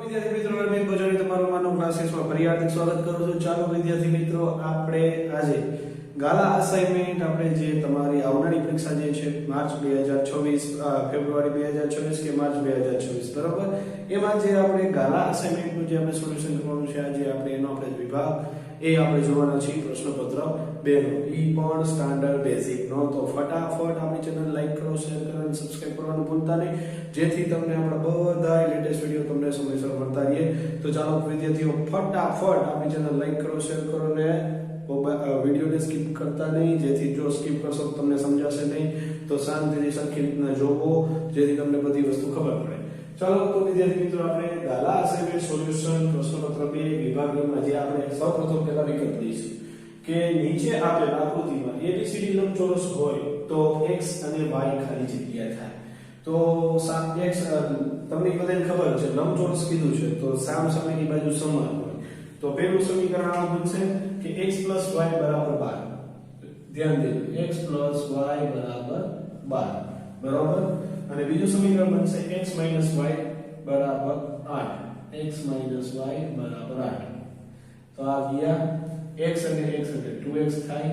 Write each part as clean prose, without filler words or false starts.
વિદ્યાર્થી મિત્રો રમેશ ભોજાણી તમારું માનવ ક્લાસીસમાં ફરી હાર્દિક સ્વાગત કરું છું। ચાલો વિદ્યાર્થી મિત્રો આપણે આજે ગાલા અસાઇનમેન્ટ આપણે જે તમારી આવનારી પરીક્ષા જે છે માર્ચ 2024 ફેબ્રુઆરી 2024 કે માર્ચ 2024 બરાબર એમાં જે આપણે ગાલા અસાઇનમેન્ટનું જે આપણે સોલ્યુશન કરવાનું છે આજે આપણે એનો આપણે વિભાગ એ આપણે જોવાના છે પ્રશ્નપત્ર 2 નો ઈ પણ સ્ટાન્ડર્ડ બેઝિક નો। તો ફટાફટ આપણી ચેનલ લાઈક કરો, શેર કરો અને સબસ્ક્રાઇબ કરવાનું ભૂલતા નહીં જેથી તમને આપણા બધા લેટેસ્ટ વિડિયો તમને સમયસર મળતા રહે। તો ચાલો વિદ્યાર્થીઓ ફટાફટ આપણી ચેનલ લાઈક કરો, શેર કરો અને વિડિયોને સ્કીપ કરતા નહીં જેથી જો સ્કીપ કરશો તો તમને સમજાશે નહીં। તો શાંતિથી સરખી રીતના જોવો જેથી તમને બધી વસ્તુ ખબર પડે। ચાલો તો વિદ્યાર્થી મિત્રો આપણે ગાલા અસાઇનમેન્ટ સોલ્યુશન પ્રશ્નપત્ર 2 વિભાગમાં જે આપણે સૌપ્રથમ પહેલા વિકલ્પ લઈશું કે નીચે આપેલ આકૃતિમાં ABCD લંબચોરસ હોય તો x અને y ખાલી જગ્યા થાય। તો x તમને બધાને ખબર છે લંબચોરસ કીધું છે તો સામસામેની બાજુ સમાન હોય તો પહેલું સમીકરણ આ બનશે કે x y બરાબર 12। ધ્યાન દેજો x y બરાબર 12 બરાબર। અને બીજું સમીકરણ બનશે x y બરાબર 8 x y બરાબર 8। તો આ ગયા x અને x એટલે 2x થાય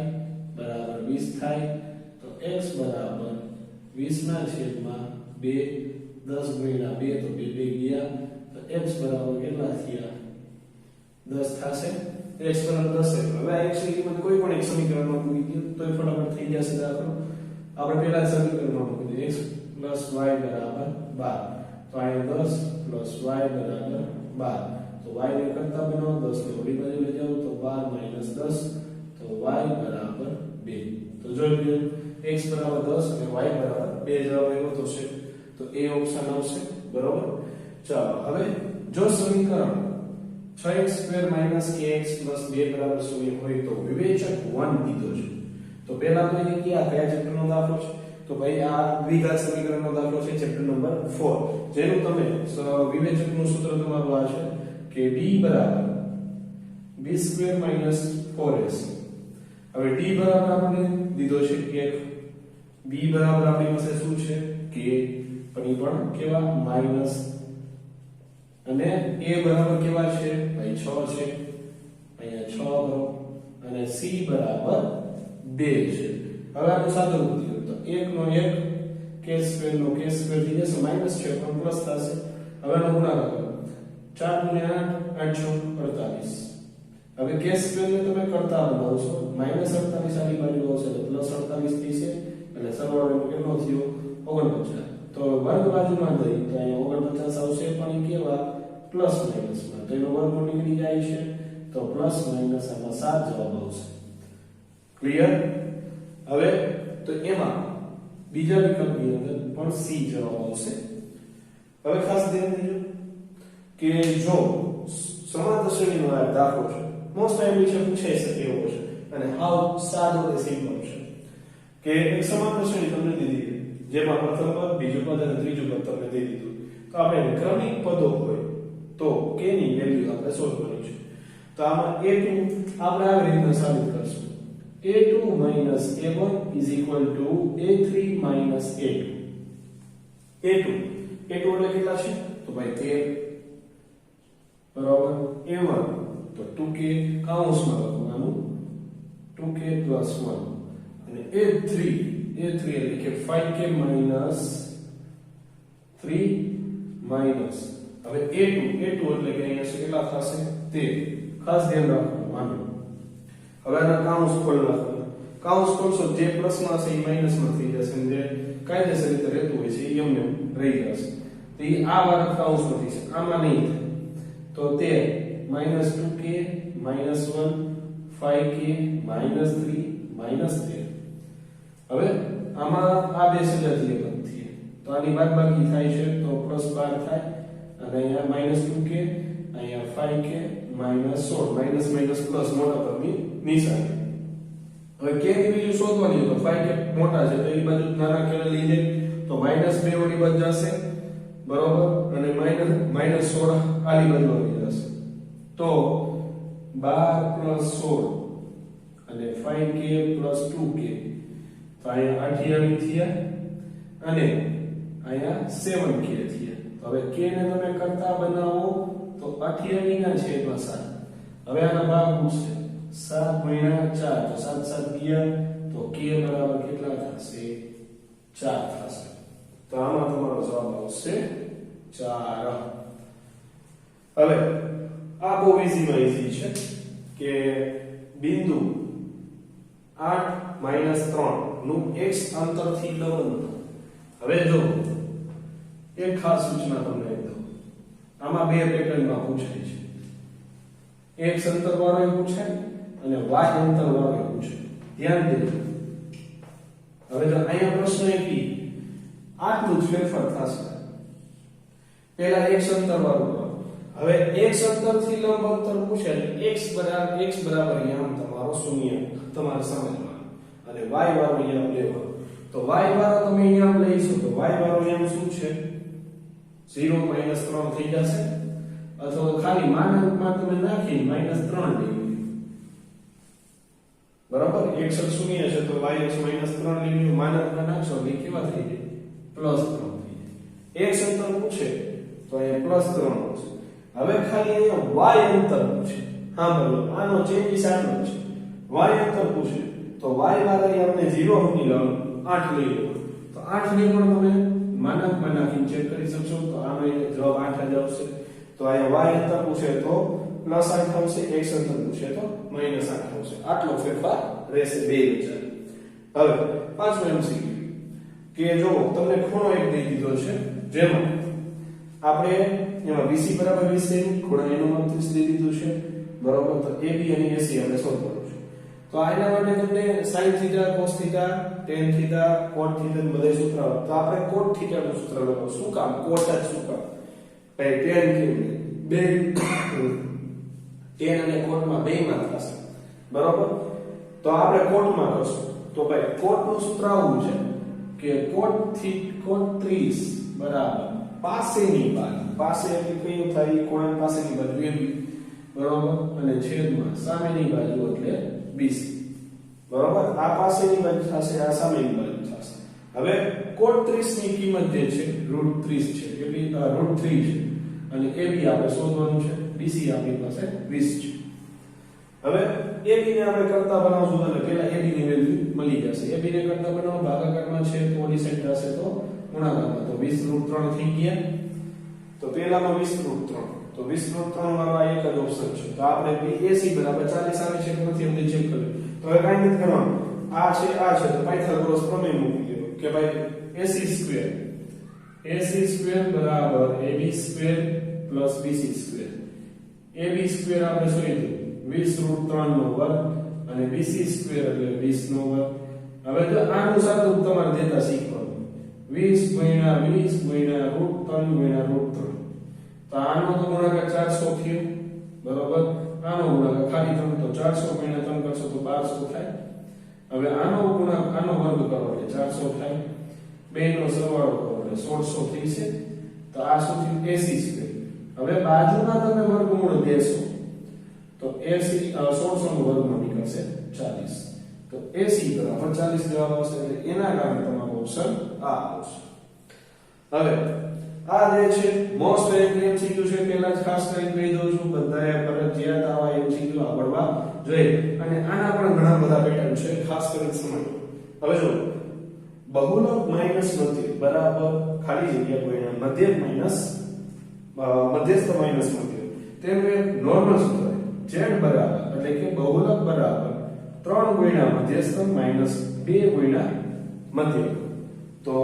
બરાબર 20 થાય। તો x બરાબર 20 ના છેદમાં 2 10 ગુણ્યા 2 તો 2 ગયા તો x બરાબર કેટલા થયા 10 થશે। x બરાબર 10 છે। હવે આ x ની કિંમત કોઈ પણ એક સમીકરણમાં મૂકી દો તોય ફટાફટ થઈ જશે દાખલો। આપણે પહેલા સમીકરણમાં મૂકી દઈએ x y બરાબર 12 તો અહીંયા 10 y બરાબર 12 તો y ને કરતા બનાવો 10 ને ઓલી બાજુ લઈ જાઓ તો 12 - 10 તો y બરાબર 2। તો જોઈ લો x બરાબર 10 અને y બરાબર 2 જવાબ આવ્યો તો છે તો a ઓપ્શન આવશે બરાબર। ચાલો હવે જો સમીકરણ 6x² - ax + 2 બરાબર 0 હોય તો વિવેચક 1 દીધો છે। તો પહેલા તો એ કયા ચેપ્ટરનો દાખલો છે તો ભાઈ આ દ્વિઘાત સમીકરણનો દાખલો છે ચેપ્ટર નંબર 4 જેનું તમે વિવેચકનું સૂત્ર તમારું આ છે કે d બરાબર b² - 4ac। હવે d બરાબર આપણે દીધો છે 1 b બરાબર આપણી પાસે શું છે k પણ એ પણ કેવા માઈનસ અને a બરાબર કેવા છે ભાઈ 6 છે અહીંયા 6 કરો અને c બરાબર 2 છે। હવે આનું સાદું રૂપ દીધું તો 1 નો 1 k² નો k² થઈ જશે માઈનસ છે પણ પ્લસ થશે। હવે આનો ગુણાકાર કરો 4 * 8 = 48। હવે k² ને તમે કરતા બનાવશો -48 આની બાજુ આવશે એટલે +48 થશે એટલે સરવાળો કેટલો થયો 49। તો વર્ગ બાજુમાં જઈ તો અહીંયા 49 આવશે પણ એ કેવા પ્લસ માઈનસમાં તો એનો વર્ગ નીકળી જાય છે તો પ્લસ માઈનસ આમાં 7 જવાબ આવશે। ક્લિયર। હવે તો એમાં બીજા વિકલ્પની અંદર પણ c જવાબ આવશે। હવે ખાસ ધ્યાન દેજો કે જો સમાંતર શ્રેણીનો આ દાખલો છે મોસ્ટ ટાઈમલી છે પૂછાઈ શકે એવો છે અને હાવ સાદો અને સિમ્પલ છે કે એક સમાંતર શ્રેણી તમને દીધી જેમાં પ્રથમ પદ બીજું પદ અને ત્રીજું પદ તમને દઈ દીધું તો આપણે ક્રમિક પદો હોય તો k ની વેલ્યુ આપણે સોલ્વ કરવી છે। તો આમાં a2 આપણે આવી રીતના સાબિત કરશું a2 - a1 = a3 - a2 એટલે કેટલા છે તો ભાઈ 13 બરાબર। a1 તો 2k કૌંસમાં લખવાનું 2k + 1 અને a3 એટલે કે 5k - 3 માઈનસ હવે a2 એટલે કે અહીંયા કેટલા થશે 13 ખાસ ધ્યાન રાખવાનું માનો। હવે આના કૌંસ ખોલ નાખવાના કૌંસ ખોલશો જે પ્લસમાં હશે એ માઈનસમાં થઈ જશે અને જે કાયદેસર રીતે રહેતું હોય છે એ એમને રહી જશે તો એ આ વાળા કૌંસમાં થશે આમાં નહીં થાય તો 13 - 2k - 1 5k - 3 - 13। હવે આમાં આ બે સજાતીય પદ છે તો આની બાદબાકી થાય છે તો +12 થાય અને અહીંયા -2k અહીંયા 5k -16 માઈનસ માઈનસ પ્લસ મોટા પદની નિશાની। હવે k ની વેલ્યુ શોધવાની તો 5k મોટા છે તો એ બાજુ નાના k લઈ જાય તો -2 ઓલી બાજુ જશે બરોબર અને -16 આલી બાજુ આવી જશે તો 12 + 16 અને 5k + 2k તો અહીંયા 8 થયા અને અહીંયા 7k થયા। તો હવે k ને તમે કરતા બનાવો તો 28 ના છેદમાં 7. હવે આના ભાગ પૂછશે 7 ગુણ્યા 4 તો 7 7 ગયા તો k બરાબર કેટલા થશે 4 થશે. તો આમાં તમારો જવાબ આવશે 4. હવે આ બહુ ઈઝી છે કે બિંદુ 8 3 નું x અંતરથી લંબ. હવે જો એક ખાસ સૂચના તમને આપી દઉં. આમાં બે પેટર્નમાં પૂછાય છે. x અંતર વાળો પૂછાય અને y અંતર વાળો પૂછાય. ધ્યાન દેજો. હવે જો અહીંયા પ્રશ્ન એકી આટલું જ ફેરફાર થશે. પહેલા x અંતર વાળું કરો. હવે x અંતરથી લંબ અંતર પૂછે x બરાબર અહીંયા તમારો શૂન્ય તમારે સમજવાનું અને y વાળો અહીંયા લેવાનો. તો y વાળો તમે અહીંયા લઈશું તો y વાળો અહીંયા શું છે 0 -3 થઈ જશે અથવા ખાલી માનાંકમાં તમે નાખી -3 લઈ બરાબર. x શૂન્ય છે તો y -3 લઈ માનાંકમાં નાખશો એટલે કેવા થઈ જાય +3 થઈ જાય. x અંતર પૂછે તો અહીંયા +3 આવશે. હવે ખાલી અહીંયા y અંતર પૂછે. હા બોલો આનો ચેન્જીસ આટલો છે. y અંતર પૂછે તો y વાળા આપણે 0 મૂકી લો 8 લઈ લો તો 8 ની પણ તમે માનાંકમાં નાખીને ચેક કરી શકશો. તો આનો જવાબ 8 જ આવશે. તો અહીંયા y અંતર પૂછે તો +8 આવશે, x અંતર પૂછે તો -8 આવશે. આટલો ફેરફાર રહેશે બે વિચાર. હવે પાંચમો MCQ કે જો તમને ખૂણો એક દઈ દીધો છે જેમાં આપણે એમાં BC બરાબર 20 સેમી ખૂણા એનું માપ 30 દઈ દીધું છે બરાબર. તો AB અને AC આપણે શોધવાનું છે. તો આના માટે તમને sin θ cos θ tan θ cot θ બધા સૂત્ર આવે. તો આપણે cot θ નું સૂત્ર લગાવો. શું કામ cot જ શું કામ ભાઈ tan કેમ બે tan અને cot માં બેમાં થશે બરાબર. તો આપણે cot માં કરશું. તો ભાઈ cot નું સૂત્ર આવું છે કે cot 30 બરાબર પાસેની બાજુ. પાસે એટલે કયું થાય ખૂણા પાસેની બાજુ AB બરાબર અને છેદમાં સામેની બાજુ એટલે BC બરાબર. આ પાસેની બાજુ થશે આ સામેની બાજુ થશે. હવે cot 30 ની કિંમત જે છે √30 છે એટલે √3 છે અને AB આપણે શોધવાનું છે. BC આપણી પાસે 20 છે. હવે AB ને આપણે કરતા બનાવશું એટલે પહેલા AB ની વેલ્યુ મળી જશે. AB ને કરતા બનાવો ભાગાકારમાં છે તો ઓલી સાઈડ થશે તો ગુણાકારમાં તો 20 √3 થઈ ગયા. તો પહેલામાં 20 √3 તો 20 √3 વાળો આ એક જ ઓપ્શન છે. તો આપણે AC બરાબર 40 આવે છે કે નથી અમને ચેક કરીએ. તો હવે કાઈ નથી કરવાનું. આ છે તો પાયથાગોરસ પ્રમેય મૂકી દેવો કે ભાઈ AC સ્ક્વેર બરાબર AB square BC square. AB square આપણે શોધ્યું 20 √3 નો વર્ગ અને BC સ્ક્વેર એટલે 20 નો વર્ગ. હવે જો આનું સાદું તમારે દેતા શીખવાનું 20 ગુણ્યા √3 ગુણ્યા √3. તો આનો તો ગુણાકાર 400 થયો બરોબર. આનો ગુણાકાર ખાલી તમે તો 400 ગુણ્યા 3 કરશો તો 1200 થાય. હવે આનો ગુણાકાર આનો વર્ગ કરો એટલે 400 થાય. બેનો સરવાળો કરો એટલે 1600 થઈ છે. તો આ શું થયું AC સ્ક્વેર. હવે બાજુના તમે વર્ગમૂળ દેશો તો AC 1600 નો વર્ગમૂળ નીકળશે 40. તો AC બરાબર 40 જવાબ આવશે. એટલે એના કારણે તમારો ઓપ્શન આ આવશે. હવે આ જે છે મોસ્ટ MCQ છે. પહેલા જ ખાસ કરીને કહી દઉં છું બધાએ ફરજિયાત આવા MCQ આવડવા જોઈએ અને આના પણ ઘણા બધા પેટર્ન છે ખાસ કરીને સમજો. હવે જો બહુલક માઈનસ મધ્ય બરાબર ખાલી જગ્યા ગુણ્યા મધ્યસ્થ માઈનસ મધ્ય તેનું એક નોર્મલ સૂત્ર z બરાબર એટલે કે બહુલક બરાબર 3 ગુણ્યા મધ્યસ્થ માઈનસ 2 ગુણ્યા મધ્ય. તો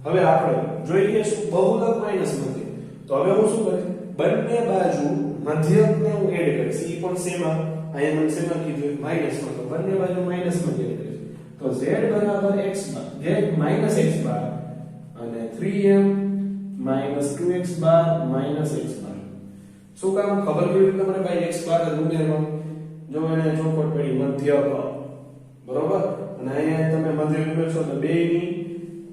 હવે આપણે જોઈએ શું બહુલક માઈનસ મધ્ય. તો હવે હું શું કરીશ બંને બાજુ મધ્યકને હું એડ કરીશ. ઈ પણ સેમાં અહીંયા મને સેમાં કીધું માઈનસમાં તો બંને બાજુ માઈનસમાં એડ કરીશ. તો z બરાબર x બાર z માઈનસ x બાર અને 3m માઈનસ 2x બાર માઈનસ x બાર. શું કામ ખબર કેવી રીતે મને ભાઈ x બાર ઉમેરવાનું. જો એને ચોખવટ પડી મધ્યક બરોબર અને અહીંયા તમે મધ્યક ઉમેરશો તો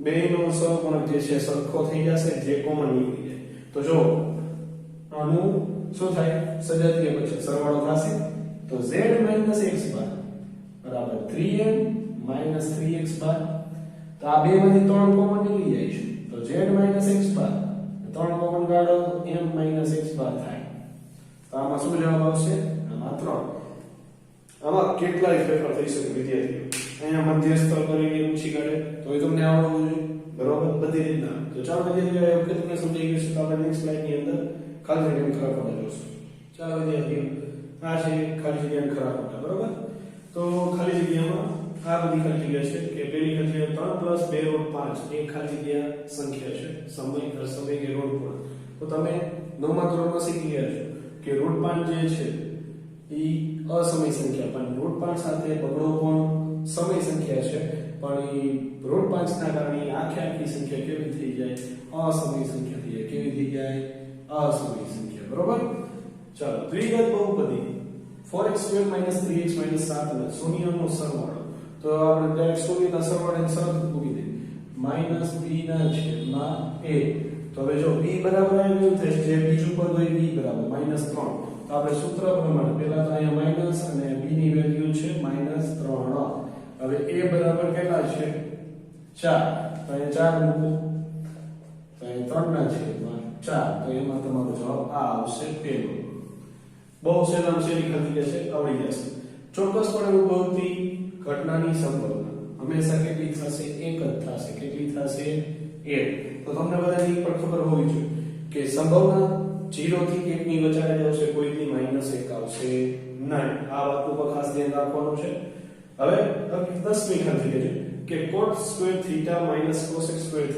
બેયનો સહગુણક જે છે સરખો થઈ જશે જે કોમન નીકળી જાય. તો જો આનું શું થાય સજાતીય પછી સરવાળો થશે. તો z x બાર બરાબર 3m 3x બાર. તો આ બે માંથી 3 કોમન નીકળી જાય છે. તો z x બાર 3 કોમન કાઢો m x બાર થાય. તો આમાં શું જવાબ આવશે? આમાં 3. આમાં કેટલાય ફેરફાર થઈ શકે વિદ્યાર્થીઓ. અહીંયા મધ્યસ્થ કરીને પૂછી કાઢે તો એ તમને આવડવું જોઈએ, બરોબર, બધી રીતના. તો ચાલો વિદ્યાર્થીઓ, એ વખતે તમને સમજાઈ ગયું છે. તો આપણે નેક્સ્ટ સ્લાઇડ ની અંદર ખાલી જગ્યામાં ખરા ખોટા જોઈશું. ચાલો વિદ્યાર્થીઓ, આ છે ખાલી જગ્યામાં ખરા ખોટા, બરોબર. તો ખાલી જગ્યામાં આ બધી ખાલી જગ્યા છે કે પેલી ખાલી જગ્યા 3 + 2 √5 એ ખાલી જગ્યા સંખ્યા છે. સમય કે √5. તો તમે 9મા ધોરણમાં શીખી ગયા છો કે √5 જે છે ઈ અસમય સંખ્યા, પણ √5 સાથે બગડો પણ સમય સંખ્યા છે, પણ ઈ √5 ના કારણે આખી સંખ્યા કેવી થઈ જાય? અસમય સંખ્યા થઈ જાય. કેવી થઈ જાય? અસમય સંખ્યા, બરોબર. ચાલો, દ્વિઘાત બહુપદી 4x² - 3x - 7 ના શૂન્યનો સરવાળો. તો આપણે ડાયરેક્ટ શૂન્યના સરવાળાની શરત મૂકી દઈએ. -b ના છેદમાં a. તો હવે જો b બરાબર આવ્યું છે, જે બીજું પદ હોય b બરાબર -3. તો આપણે સૂત્ર પ્રમાણે પહેલા તો અહીંયા માઈનસ અને b ની વેલ્યુ છે -3. હવે a બરાબર કેટલા છે? 4. તો અહીંયા 4 મૂકો. તો અહીંયા 3 ના છેદમાં 4. તો એમાં તમારો જવાબ આ આવશે પહેલો. બહુ સહેલામ સહેલી ખાલી જશે, આવડી જશે. ચોક્કસપણે ઉદ્ભવતી ઘટનાની સંભાવના હંમેશા કેટલી થશે? 1 જ થશે. કેટલી થશે? 1. તો તમને બધાની પણ ખબર હોવી જોઈએ કે સંભાવના 0 થી 1 ની વચ્ચે જ આવશે, કોઈથી -1 આવશે નહીં. આ વાત ઉપર ખાસ ધ્યાન રાખવાનું છે. હવે 10મી ખાલી જગ્યા કે cot² θ - cosec² θ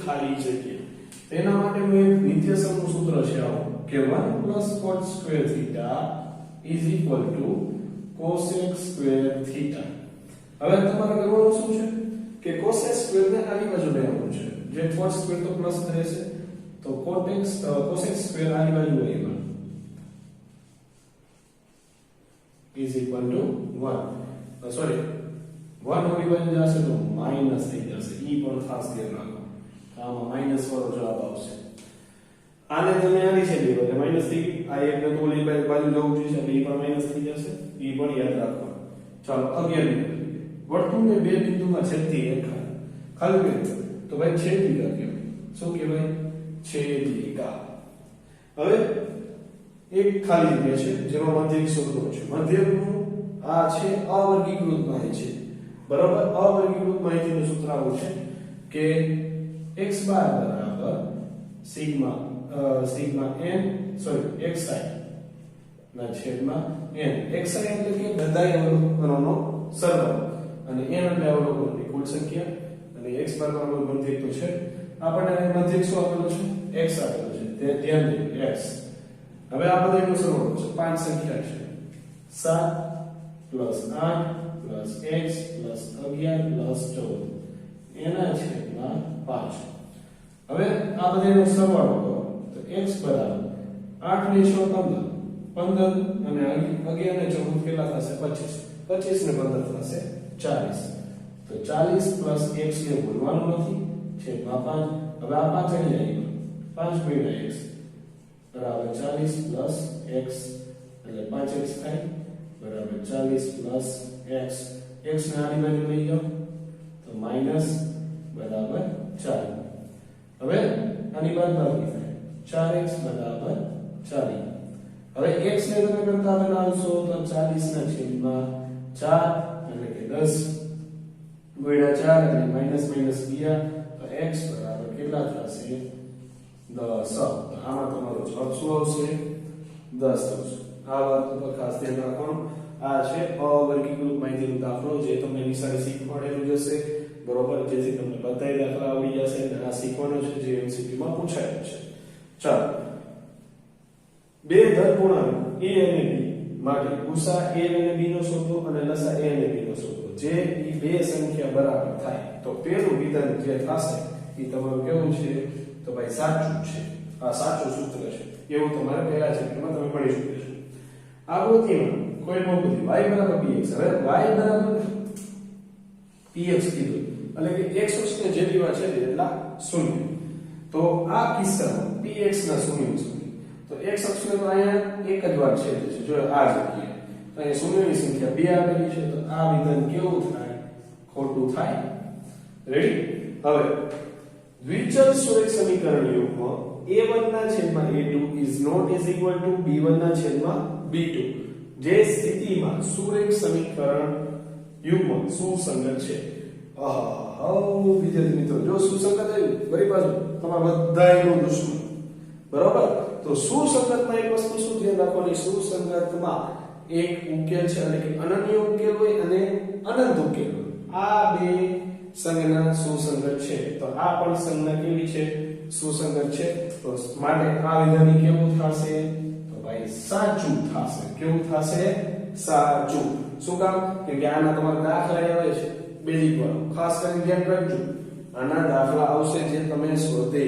ખાલી જગ્યા. તેના માટેનું એક નિત્યસમનું સૂત્ર છે આવું કે 1 + cot² θ cosec² θ. હવે તમારે કરવાનું શું છે કે cosec² ને આની બાજુ લેવાનું છે. જે cot² તો પ્લસ રહેશે, તો cosec² આની બાજુ લેવાનું = 1. સોરી, 1 ઓલી બાજુ જશે તો માઈનસ થઈ જશે. ઈ પણ ખાસ ધ્યાન રાખો. આમાં માઈનસ વાળો જવાબ આવશે. આને તમે આની છે લીધો એટલે માઈનસ થઈ ગઈ. આ એક ને તો ઓલી બાજુ જવું જોઈએ એટલે ઈ પણ માઈનસ થઈ જશે. ઈ પણ યાદ રાખવાનું. ચાલો, 11 વર્તુળને બે બિંદુમાં છેદતી રેખા ખાલી કરી તો ભાઈ છેદિકા કહેવાય. શું કહેવાય? છેદિકા. હવે એક ખાલી જગ્યા છે જેમાં મધ્યક શોધવો છે. મધ્યકનું આ છે અવર્ગીકૃત માહિતી છે, બરાબર. અવર્ગીકૃત માહિતીનું સૂત્ર આવું છે કે x બાર બરાબર સિગ્મા xi ના છેદમાં n. xi એટલે કે બધા અવલોકનોનો સરવાળો અને n એટલે અવલોકનોની કુલ સંખ્યા અને x બાર બરાબર મધ્યક તો છે. આપણને મધ્યક શું આપેલો છે? x આપેલો છે. તે ધ્યાન દો x. હવે આ બધા એનો સરવાળો છે. 5 સંખ્યા છે. 7 + 8 + x + 11 + 14 એના છેદમાં 5. હવે આ બધાનો સરવાળો કરો તો x બરાબર 8 ને 6 15 અને 11 ને 14 કેટલા થશે? 25 ને 15 થશે 40. તો 40 + x ને ભૂલવાનું નથી, છેદમાં 5. હવે આ 5 અહીં આવી ગયો. 5 × x બરાબર 40 + x એટલે 5x થાય બરાબર 40 + x. x ને આની બાજુ લઈ જાઓ તો માઈનસ બરાબર 4. હવે આની બાદબાકી થાય 4x બરાબર 40. હવે x ને તમે કરતા બનાવશો તો 40 ના છેદમાં 4 એટલે કે 10 × 4 એટલે માઈનસ ગયા તો x બરાબર કેટલા થશે? 10. તો આમાં તમારો જવાબ શું આવશે? 10 આવશે. આ વાત ઉપર ખાસ ધ્યાન રાખવાનું. આ છે અવર્ગીકૃત માહિતીનો દાખલો જે તમને નિશાળે શીખવાડેલું જશે, બરોબર. જેથી તમને બધાય દાખલા આવડી જશે અને આ શીખવાનો છે જે MCQ માં પૂછાયેલું છે. ચાલો, બે ધનપૂર્ણાંક a અને b માટે ગુસા a અને b નો શોધો અને લસા a અને b નો શોધો. જે ઈ બે સંખ્યા બરાબર થાય તો પેલું વિધાન જે થશે એ તમારું કેવું છે? તો ભાઈ સાચું છે. આ સાચું સૂત્ર છે એવું તમારે પહેલા ચેપ્ટરમાં તમે ભણી ચૂક્યા છો. આકૃતિમાં કોઈ બહુપદી y બરાબર px. હવે y બરાબર px કીધું એટલે કે x અક્ષને જેટલી વાર છે એટલા શૂન્ય. તો આ કિસ્સામાં px ના શૂન્ય છે. તો x અક્ષને તો અહીંયા એક જ વાર છે. જો આ જગ્યાએ તો અહીંયા શૂન્યની સંખ્યા 2 આપેલી છે. તો આ વિધાન કેવું થાય? ખોટું થાય. રેડી? હવે દ્વિચલ સુરેખ સમીકરણ યુગમાં a1 ના છેદમાં a2 is not is equal to b1 ના છેદમાં b2 જે સ્થિતિમાં સુરેખ સમીકરણ યુગ્મ સુસંગત છે. વિદ્યાર્થી મિત્રો જો સુસંગત આવ્યું બરી બાજુ તમારા બધાયનો દુશ્મન બરાબર. તો સુસંગતમાં એક વસ્તુ શું ધ્યાન રાખવાની, સુસંગતમાં એક ઉકેલ છે એટલે કે અનન્ય ઉકેલ હોય અને અનંત ઉકેલ હોય. આ બે સંજ્ઞા સુસંગત છે. તો આ પણ સંજ્ઞા કેવી છે? સુસંગત છે. તો માટે આ વિધાન કેવું થશે? તો ભાઈ સાચું થશે. કેવું થશે? સાચું. શું કામ? કે આના તમારા દાખલા આવે છે બેઝિક વાળો, ખાસ કરીને ધ્યાન રાખજો. આના દાખલા આવશે જે તમે શોધે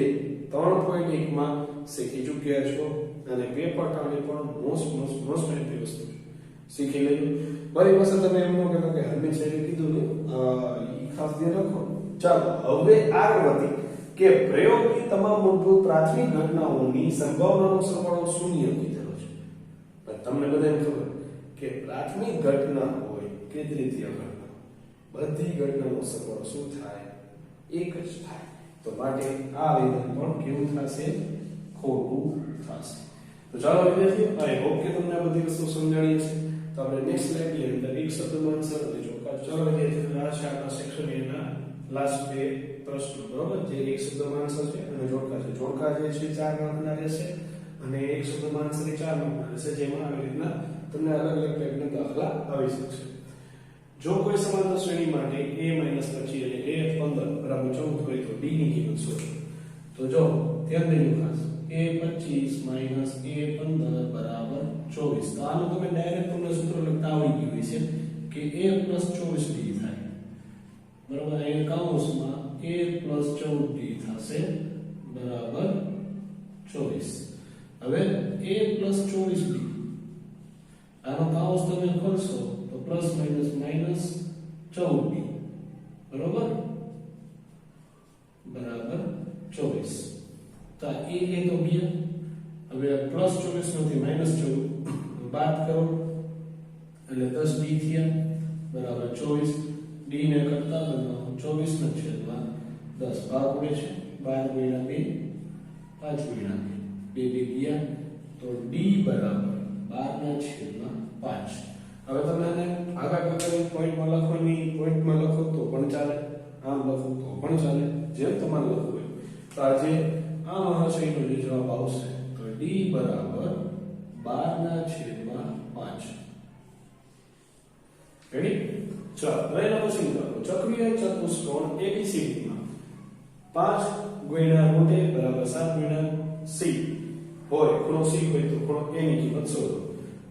3.1 માં શીખી ચૂક્યા છો અને પેપર ટાણી પણ મોસ્ટ ઇમ્પોર્ટન્ટ વસ્તુ શીખી લેજો. બરી પાસે તમે એમ ન કહેતા કે હરમી સાહેબે કીધું ને ઈ ખાસ ધ્યાન રાખો. ચાલો હવે આગળ વધી કે પ્રયોગની તમામ મૂળભૂત પ્રાથમિક ઘટનાઓની સંભાવનાનો સરવાળો શૂન્ય કીધેલો છે. પણ તમને બધાને ખબર કે પ્રાથમિક ઘટના હોય કે દ્વિતીય ઘટના, બધી ઘટનાનો સરવાળો શું થાય? એક જ થાય. તો માટે આ વિધાન પણ કેવું થશે? ખોટું થશે. તો ચાલો વિદ્યાર્થીઓ, આઈ હોપ કે તમને આ બધી વસ્તુ સમજાણી હશે. તો આપણે નેક્સ્ટ સ્લાઇડની અંદર એક શબ્દમાં આન્સર અને ચોક્કસ. ચાલો વિદ્યાર્થીઓ, આ છે આપણા સેક્શન એના લાસ્ટ બે પ્રશ્નો બરોબર, જે એક શબ્દમાં આન્સર છે અને જોડકા છે. જોડકા જે છે 4 માર્કના રહેશે અને એક શબ્દમાં આન્સર 4 માર્કના રહેશે, જેમાં આવી રીતના તમને અલગ અલગ ટાઈપના દાખલા આવી શકશે. જો કોઈ સમાંતર શ્રેણી માટે a - 25 એટલે a 15 બરાબર 14 હોય તો d ની કિંમત શોધો. તો જો ધ્યાન દેજો ખાસ, a 25 - a 15 બરાબર 24. તો આનું તમે ડાયરેક્ટ તમને સૂત્ર લખતા આવડી ગયું છે કે a + 24d થાય બરાબર. અહીં કૌંસમાં a + 14d થશે બરાબર 24. હવે a + 24d આનો કૌંસ તમે ખોલશો તો પ્લસ માઈનસ માઈનસ 14d બરાબર 24. તો એ તો ગયા. હવે પ્લસ 24 માંથી માઈનસ 14 બાદ કરો એટલે 10d થયા બરાબર 24. d ને કરતા બનાવો 24 ના છેદમાં 10 ભાગ પડે છે 12 * 2 5 * 2 2 ગયા. તો d બરાબર 12 ના છેદમાં 5. હવે તમે આને આગળ આગળ પોઈન્ટમાં લખો તો પણ ચાલે, આમ લખો તો પણ ચાલે, જેમ તમારે લખવું હોય. તો આજે આ મહાશયનો જે જવાબ આવશે તો d બરાબર 12 ના છેદમાં 5. રેડી? ચાલો હવે એનો પછી કરો. ચક્રીય ચતુષ્કોણ ABCD માં 5 * √a બરાબર 7 * c હોય, ખૂણો c હોય તો ખૂણો a ની કિંમત શોધો.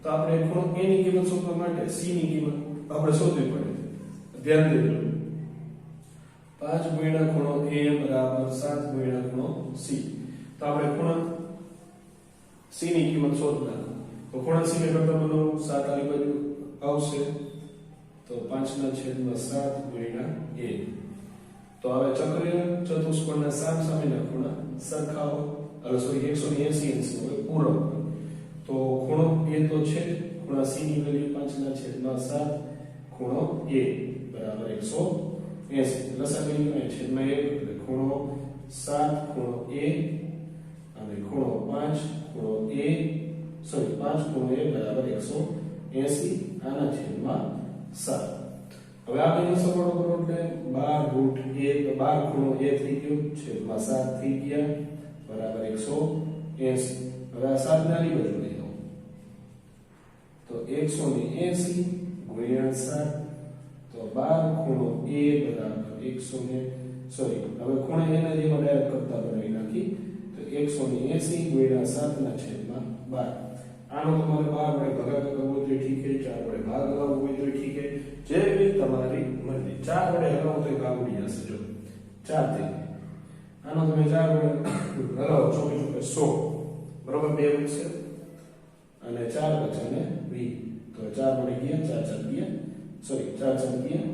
તો આપણે ખૂણો a ની કિંમત શોધવા માટે c ની કિંમત આપણે શોધવી પડે. ધ્યાન દેજો. 5 * ખૂણો a બરાબર 7 * ખૂણો c. તો આપણે ખૂણો c ની કિંમત શોધના. તો ખૂણો c ને કરતા બનાવો 7 આની બાજુ આવશે તો 5 ના છેદમાં 7 * a. તો હવે ચક્રીય ચતુષ્કોણના સામેના ખૂણા સરખાવો. હવે સોરી 180 હોય પૂરક. તો ખૂણો a તો છે, ખૂણા c ની વેલ્યુ 5 ના છેદમાં 7 ખૂણો a બરાબર 180. લસાઅ લઈએ છેદમાં 1 એટલે ખૂણો 7 ખૂણો a અને ખૂણો 5 ખૂણો a સોરી 5 ખૂણો a બરાબર 180 આના છેદમાં 7. હવે આ બેનો સરવાળો કરો એટલે 12 √a તો 12 ખૂણો a થઈ ગયો છેદમાં 7 થઈ ગયા બરાબર 180. હવે આ 7 ને આની બાજુ લઈ જાઓ તો 180 ગુણ્યા 7 તો 12 ખૂણો a બરાબર 100 સોરી હવે ખૂણો a ના જેમાં ડાયરેક્ટ કરતા બનાવી નાખી તો 180 ગુણ્યા 7 ના છેદમાં 12. આનો તમારે 12 વડે ભાગાકાર કરવો જોઈએ ઠીક છે, 4 વડે ભાગ હલાવવો હોય તો ઠીક છે, જે બી તમારી મરજી. 4 વડે હલાવો તો ભાગ ઉડી જશે. જો 4 થઈ આનો તમે 4 વડે હલાવો ચોવીસ 100 બરોબર 2 વધશે અને 4 બચે ને 20. તો 4 વડે ગયા 4 4 ગયા સોરી 4 4 ગયા.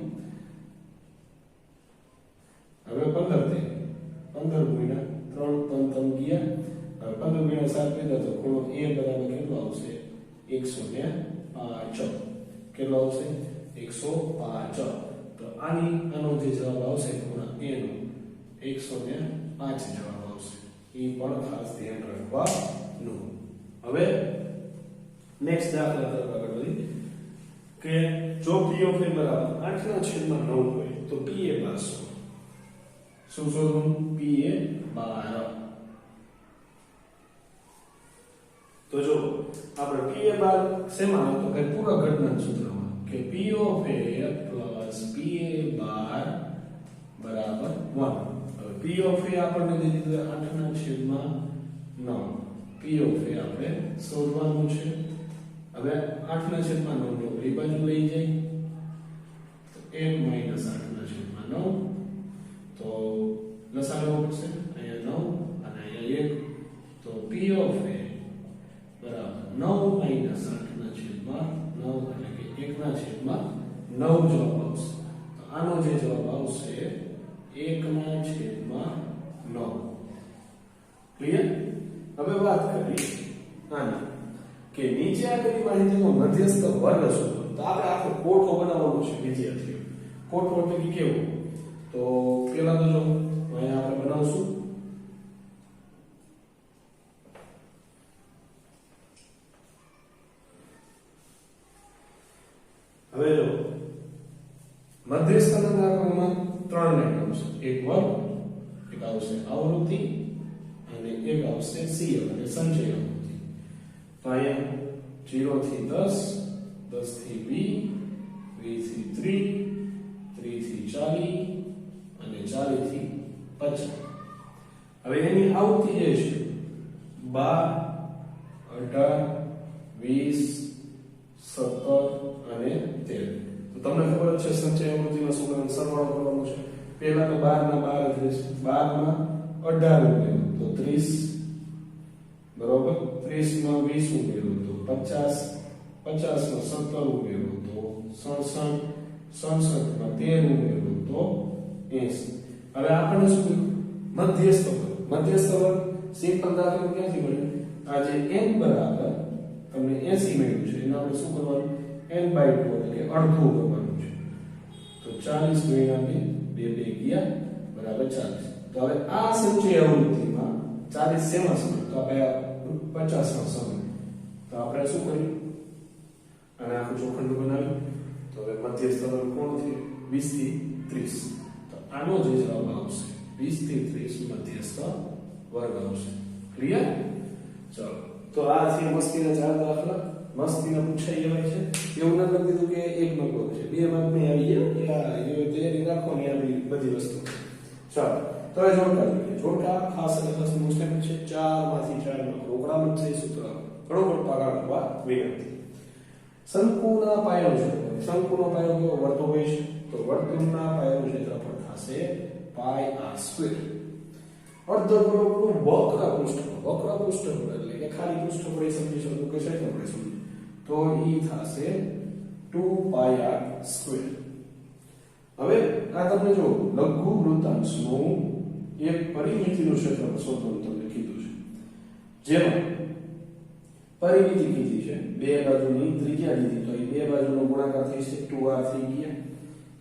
હવે 15 થઈ 15 ગુણ્યા 3 3 ગયા. હવે 15 ગુણ્યા 7 લીધા તો ખૂણો a બરાબર કેટલો આવશે 105. કેટલો આવશે 105. તો આનો જે જવાબ આવશે ખૂણા a નો 105 જવાબ આવશે. એ પણ ખાસ ધ્યાન રાખવાનું. હવે નેક્સ્ટ દાખલા તરફ આગળ વધી કે જો p ઓફ a બરાબર 8/9 હોય તો p a 12 શું શોધવું? p a 12. તો જો આપણે p a 12 શેમાં તો કે પૂરા ઘટના સૂત્રમાં કે p of a plus p a 12 બરાબર 1. હવે p of a આપણને દીધું છે 8/9. p of a આપણે શોધવાનું છે. હવે 8/9 એ બાજુ લઈ જાય તો 1 - 8/9 તો લસા લેવો પડશે. અહીંયા 9 અને અહીંયા 1 તો p of a બરાબર 9 - 8/9 એટલે કે 1/9 જવાબ આવશે. તો આનો જે જવાબ આવશે 1/9. ક્લિયર? હવે વાત કરીએ આની કે નીચે આપેલી માહિતીનો મધ્યસ્થ વર્ગ શોધો. તો આપણે આખો કોઠો બનાવવાનો છે વિદ્યાર્થીઓ. કોઠો એટલે કે કેવો? તો પહેલા તો જો અહીંયા આપણે બનાવશું હવે જો મધ્યસ્થના દાખલામાં 3 લાઈન આવશે. એક વર્ગ, એક આવશે આવૃત્તિ અને એક આવશે CF અને સંચય આવૃત્તિ. તો અહીંયા 0 થી 10, 10 થી 20, 20 થી 30, 30 થી 40 અને 40 થી 50. હવે એની આવૃત્તિ જે છે 12, 18, 20, 17 અને 13. તો તમને ખબર છે સંચય આવૃત્તિનો શું સરવાળો કરવાનો છે. પહેલા તો 12 ના 12 જ રહેશે. 12 માં 18 ઉમેરો તો 30 બરોબર. 30 માં 20 ઉમેરો તો 50, 50 માં 17 ઉમેરો તો 67, 67 માં 13 ઉમેરો તો 80. હવે આપણને શું મધ્યસ્થ વર્ગ સિમ્પલ દાખલો ક્યાંથી મળે? આ જે n બરાબર તમને 80 મળ્યું છે એને આપણે શું કરવાનું? n/2 એટલે કે અડધું કરવાનું છે. તો 40 ગુણ્યા 2 2 ગયા બરાબર 40. તો હવે આ સંચય આવૃત્તિમાં 40 શેમાં સમય? તો આપણે 50 માં સમય. તો આપણે શું કર્યું? અને આખું ચોખંડ બનાવ્યું. તો હવે મધ્યસ્થ વર્ગ કોણ છે? 20 થી 30. તો આનો જે જવાબ આવશે 20 થી 30 મધ્યસ્થ વર્ગ આવશે. ક્લિયર? ચલો તો આ છે મસ્તીના 4 દાખલા. મસ્તીના પૂછાઈ એવા છે. એવું ન કરી દીધું કે એક નંબર છે 2 માર્ક નહીં આવી ગયા. એ તૈયારી રાખવાની આવી બધી વસ્તુ. ચાલો તો હવે જોડકા જોઈએ. જોડકા ખાસ અને ખાસ મુસ્લિમ છે. 4 માંથી 4 નો પ્રોગ્રામ જ છે. સૂત્ર બરોબર પાડવા વિનંતી. શંકુના પાયાનો ક્ષેત્રફળ. શંકુનો પાયો કેવો? વર્તુળ હોય છે. તો વર્તુળના પાયાનું ક્ષેત્રફળ થશે πr². અર્ધગોળકનું વક્ર પૃષ્ઠફળ એટલે કે ખાલી પૃષ્ઠફળ સમજી શકો કે ક્ષેત્રફળ સમજી તો ઈ થશે 2πr². હવે આ તમને જો લઘુ વૃત્તાંશનું એક પરિમિતિનું ક્ષેત્રફળ શોધવાનું તમને કીધું છે. જેમાં પરિમિતિ કીધી છે બે બાજુની ત્રિજ્યા લીધી તો એ બે બાજુનો ગુણાકાર થઈ છે 2r થઈ ગયા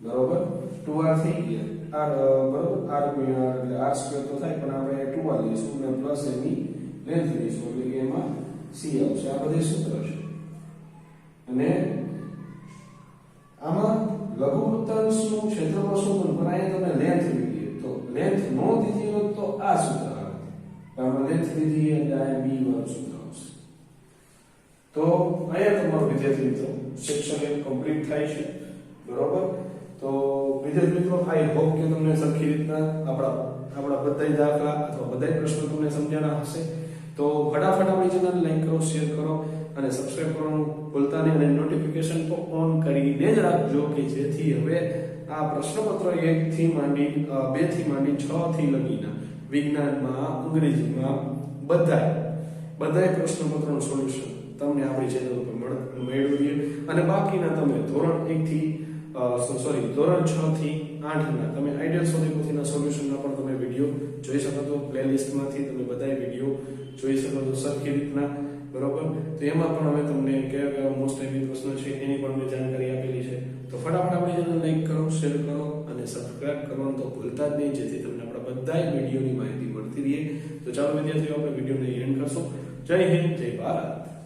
બરોબર. 2r થઈ ગયા r બરોબર. r ગુણ્યા એટલે r² તો થાય પણ આપણે 2r લઈશું અને પ્લસ એની લેન્થ લઈશું એટલે કે એમાં c આવશે. આ બધે સૂત્ર છે. અને આમાં લઘુ વૃત્તાંશનું ક્ષેત્રફળ શોધવાનું પણ અહીંયા તમે લેન્થ લીધી તો લેન્થ નો દીધી હોત તો આ સૂત્ર આવે. આમાં લેન્થ લીધી એટલે આ b વાળું સૂત્ર આવશે. તો અહીંયા તમારું વિદ્યાર્થી મિત્રો સેક્શન કમ્પ્લીટ થાય છે બરોબર. તો વિદ્યાર્થી મિત્રો આઈ હોપ કે તમને સરખી રીતના આપણા બધા દાખલા અથવા બધા પ્રશ્નો તમને સમજાણા હશે. તો ફટાફટ આપણી ચેનલ લાઈક કરો, શેર કરો અને સબસ્ક્રાઇબ કરવાનું ભૂલતા નહીં. અને નોટિફિકેશન તો ઓન કરીને જ રાખજો કે જેથી હવે આ પ્રશ્નપત્ર 1 થી માંડી 2 થી માંડી 6 થી લગીના વિજ્ઞાનમાં, અંગ્રેજીમાં બધાય પ્રશ્નપત્રનું સોલ્યુશન તમને આપણી ચેનલ ઉપર મેળવીએ. અને બાકીના તમે ધોરણ 6 થી 8ના તમે આઈડિયલ સોલ્યુશનના સોલ્યુશનના પણ તમે વિડિયો જોઈ શકો છો. પ્લેલિસ્ટમાંથી તમે બધાય વિડિયો જોઈ શકો છો સરખી રીતના બરોબર. તો એમાં પણ અમે તમને કયા મોસ્ટ આઈવી પ્રશ્નો છે એની પણ મેં જાણકારી આપેલી છે. તો ફટાફટ આપણી ચેનલ લાઈક કરો, શેર કરો અને સબસ્ક્રાઇબ કરવાનું તો ભૂલતા જ નહીં જેથી તમને આપણા બધાય વિડિયોની માહિતી મળતી રહે. તો ચાલો વિદ્યાર્થીઓ આપણે વિડીયોને એન્ડ કરશું. જય હિન્દ, જય ભારત.